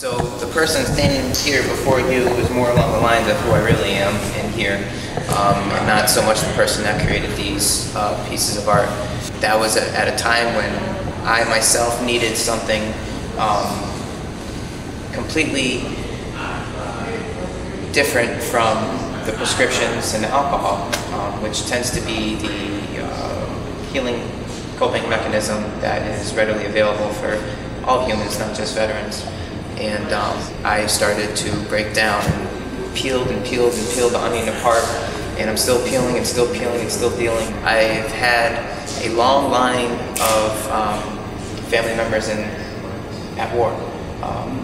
So the person standing here before you is more along the lines of who I really am in here, and not so much the person that created these pieces of art. That was at a time when I myself needed something completely different from the prescriptions and the alcohol, which tends to be the healing coping mechanism that is readily available for all humans, not just veterans. And I started to break down and peeled and peeled and peeled the onion apart, and I'm still peeling and still peeling and still dealing. I've had a long line of family members at war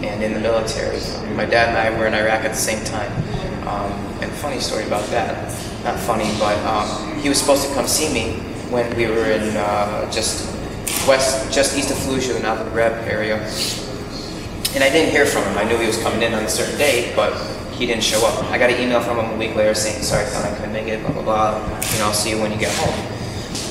and in the military. My dad and I were in Iraq at the same time. And funny story about that, not funny, but he was supposed to come see me when we were in just east of Fallujah in Abu Ghraib area. And I didn't hear from him. I knew he was coming in on a certain date, but he didn't show up. I got an email from him a week later saying, sorry son, I couldn't make it, blah, blah, blah. You know, I'll see you when you get home.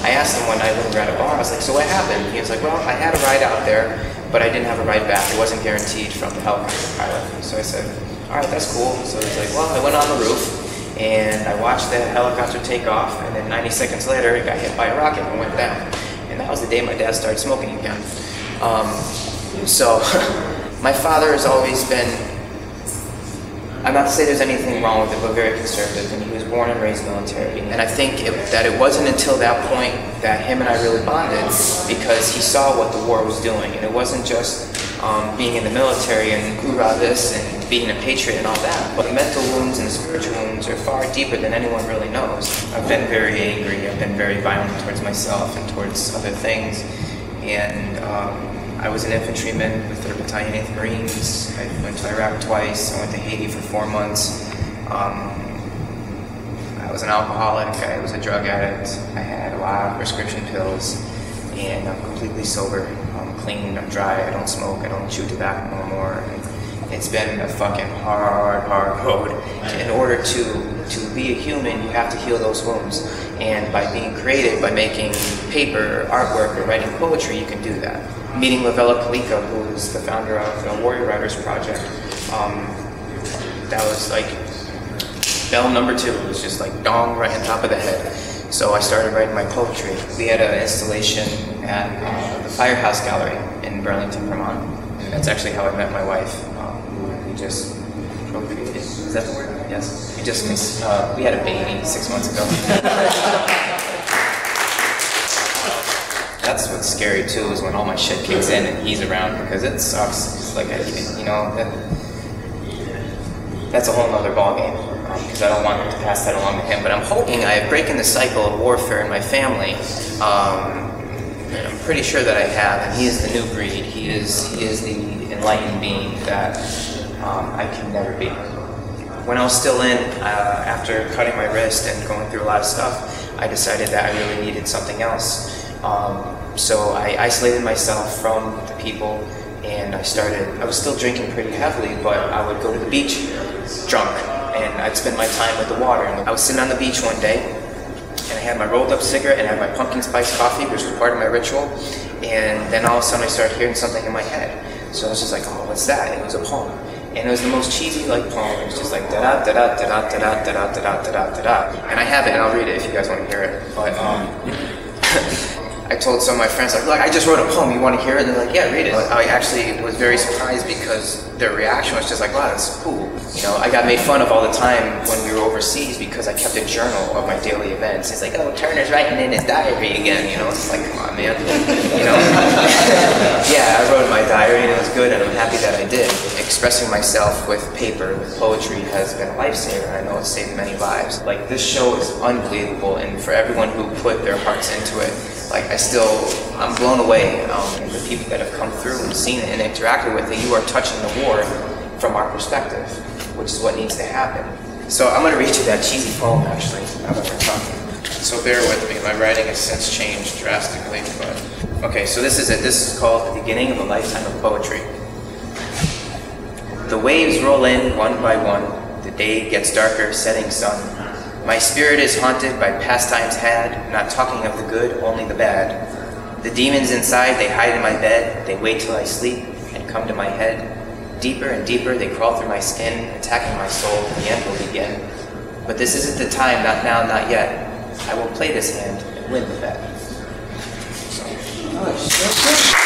I asked him one night when we were at a bar, I was like, so what happened? He was like, well, I had a ride out there, but I didn't have a ride back. It wasn't guaranteed from the helicopter pilot. So I said, all right, that's cool. So he's like, well, I went on the roof and I watched the helicopter take off, and then 90 seconds later, it got hit by a rocket and went down. And that was the day my dad started smoking again. So my father has always been, I'm not to say there's anything wrong with it, but very conservative, and he was born and raised military. And I think that it wasn't until that point that him and I really bonded, because he saw what the war was doing. And it wasn't just being in the military and hoorah this and being a patriot and all that, but the mental wounds and the spiritual wounds are far deeper than anyone really knows. I've been very angry, I've been very violent towards myself and towards other things. And I was an infantryman with 3rd Battalion 8th Marines. I went to Iraq twice. I went to Haiti for 4 months. I was an alcoholic. I was a drug addict. I had a lot of prescription pills, and I'm completely sober. I'm clean. I'm dry. I don't smoke. I don't chew tobacco no more. And it's been a fucking hard road. In order to be a human, you have to heal those wounds. And by being creative, by making paper, or artwork, or writing poetry, you can do that. Meeting Lavella Kalika, who is the founder of the Warrior Writers Project, that was like bell number 2. It was just like dong right on top of the head. So I started writing my poetry. We had an installation at the Firehouse Gallery in Burlington, Vermont. And that's actually how I met my wife. We just procreated. Is that the word? Yes. We had a baby 6 months ago. That's what's scary too, is when all my shit kicks in and he's around, because it sucks. It's like, you know, that's a whole nother ballgame, because I don't want to pass that along to him. But I'm hoping I have broken the cycle of warfare in my family. And I'm pretty sure that I have, and he is the new breed. He is the enlightened being that I can never be. When I was still in, after cutting my wrist and going through a lot of stuff, I decided that I really needed something else. So I isolated myself from the people, and I was still drinking pretty heavily, but I would go to the beach drunk, and I'd spend my time with the water. And I was sitting on the beach one day, and I had my rolled up cigarette and I had my pumpkin spice coffee, which was part of my ritual, and then all of a sudden I started hearing something in my head. So I was just like, oh, what's that? And it was a poem. And it was the most cheesy like poem. It was just like da da da da da da da da da da da da da da. And I have it, and I'll read it if you guys want to hear it. But I told some of my friends, like, look, I just wrote a poem, you want to hear it? And they're like, yeah, read it. I actually was very surprised, because their reaction was just like, wow, that's cool. You know, I got made fun of all the time when we were overseas because I kept a journal of my daily events. It's like, oh, Turner's writing in his diary again, you know? It's like, come on, man. You know? Yeah, I wrote my diary and it was good, and I'm happy that I did. Expressing myself with paper, with poetry, has been a lifesaver. I know it's saved many lives. Like, this show is unbelievable, and for everyone who put their hearts into it, like, I'm blown away. The people that have come through and seen it and interacted with it, you are touching the war from our perspective, which is what needs to happen. So I'm going to read you that cheesy poem, actually, now that we're talking. So bear with me, my writing has since changed drastically, but... Okay, so this is it. This is called The Beginning of a Lifetime of Poetry. The waves roll in one by one, the day gets darker, setting sun. My spirit is haunted by pastimes had, not talking of the good, only the bad. The demons inside, they hide in my bed, they wait till I sleep and come to my head. deeper and deeper. They crawl through my skin, attacking my soul. The end will begin. But this isn't the time, not now, not yet. I will play this hand and win the bet. So. Nice.